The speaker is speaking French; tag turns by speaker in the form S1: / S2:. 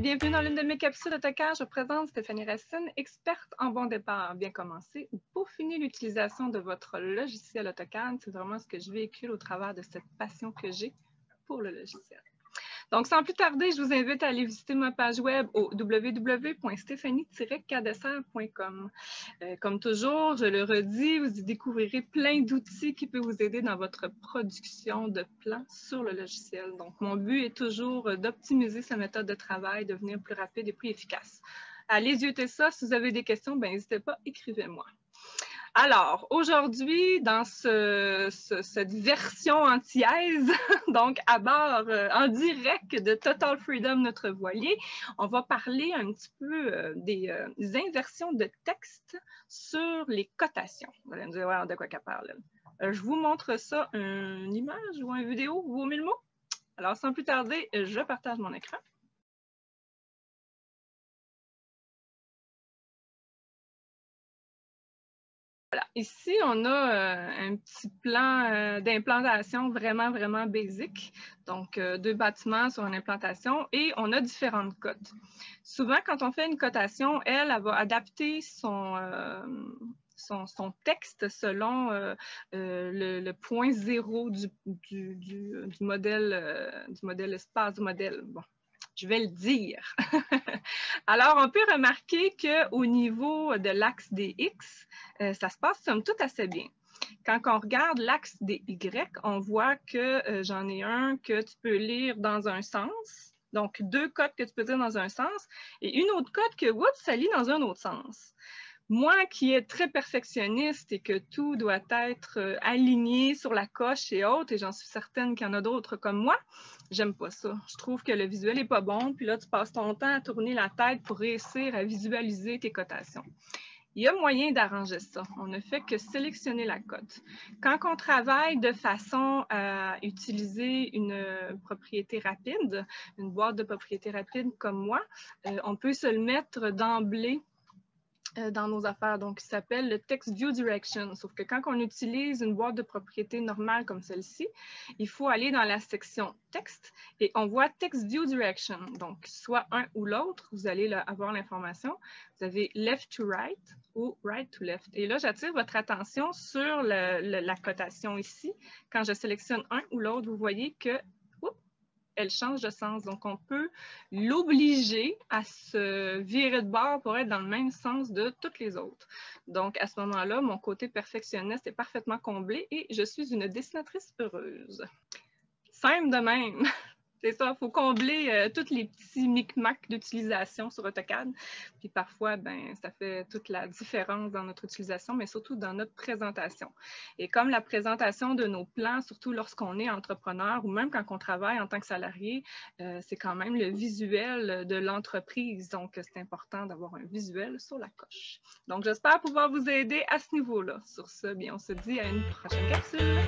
S1: bienvenue dans l'une de mes capsules AutoCAD. Je présente Stéphanie Racine, experte en bon départ. Bien commencer ou peaufiner l'utilisation de votre logiciel AutoCAD. C'est vraiment ce que je véhicule au travers de cette passion que j'ai pour le logiciel. Donc, sans plus tarder, je vous invite à aller visiter ma page web au www.stephanie-cadesser.com. Comme toujours, je le redis, vous y découvrirez plein d'outils qui peuvent vous aider dans votre production de plans sur le logiciel. Donc, mon but est toujours d'optimiser sa méthode de travail, de devenir plus rapide et plus efficace. Allez zioter ça. Si vous avez des questions, n'hésitez pas, écrivez-moi. Alors, aujourd'hui, dans cette version antillaise, donc à bord en direct de Total Freedom, notre voilier, on va parler un petit peu des inversions de texte sur les cotations. Vous allez me dire, ouais, de quoi qu'elle parle. Je vous montre ça, une image ou une vidéo, vaut 1000 mots. Alors, sans plus tarder, je partage mon écran. Voilà. Ici, on a un petit plan d'implantation vraiment basique. Donc, 2 bâtiments sur une implantation et on a différentes cotes. Souvent, quand on fait une cotation, elle va adapter son texte selon le point zéro du modèle espace, du modèle. Bon. Je vais le dire. Alors, on peut remarquer qu'au niveau de l'axe des X, ça se passe somme toute assez bien. Quand on regarde l'axe des Y, on voit que j'en ai un que tu peux lire dans un sens. Donc, 2 codes que tu peux dire dans un sens et une autre code que, oups, ça lit dans un autre sens. Moi qui est très perfectionniste et que tout doit être aligné sur la coche et autres, et j'en suis certaine qu'il y en a d'autres comme moi, j'aime pas ça. Je trouve que le visuel est pas bon, puis là, tu passes ton temps à tourner la tête pour réussir à visualiser tes cotations. Il y a moyen d'arranger ça. On ne fait que sélectionner la cote. Quand on travaille de façon à utiliser une propriété rapide, une boîte de propriété rapide comme moi, on peut se le mettre d'emblée dans nos affaires, donc il s'appelle le Text View Direction. Sauf que quand on utilise une boîte de propriété normale comme celle-ci, il faut aller dans la section texte et on voit Text View Direction. Donc, soit un ou l'autre, vous allez là, avoir l'information. Vous avez left to right ou right to left. Et là, j'attire votre attention sur la cotation ici. Quand je sélectionne un ou l'autre, vous voyez que elle change de sens. Donc, on peut l'obliger à se virer de bord pour être dans le même sens de toutes les autres. Donc, à ce moment-là, mon côté perfectionniste est parfaitement comblé et je suis une dessinatrice heureuse. Simple de même. C'est ça, il faut combler tous les petits micmacs d'utilisation sur AutoCAD. Puis parfois, ça fait toute la différence dans notre utilisation, mais surtout dans notre présentation. Et comme la présentation de nos plans, surtout lorsqu'on est entrepreneur ou même quand on travaille en tant que salarié, c'est quand même le visuel de l'entreprise. Donc, c'est important d'avoir un visuel sur la coche. Donc, j'espère pouvoir vous aider à ce niveau-là. Sur ce, bien, on se dit à une prochaine capsule.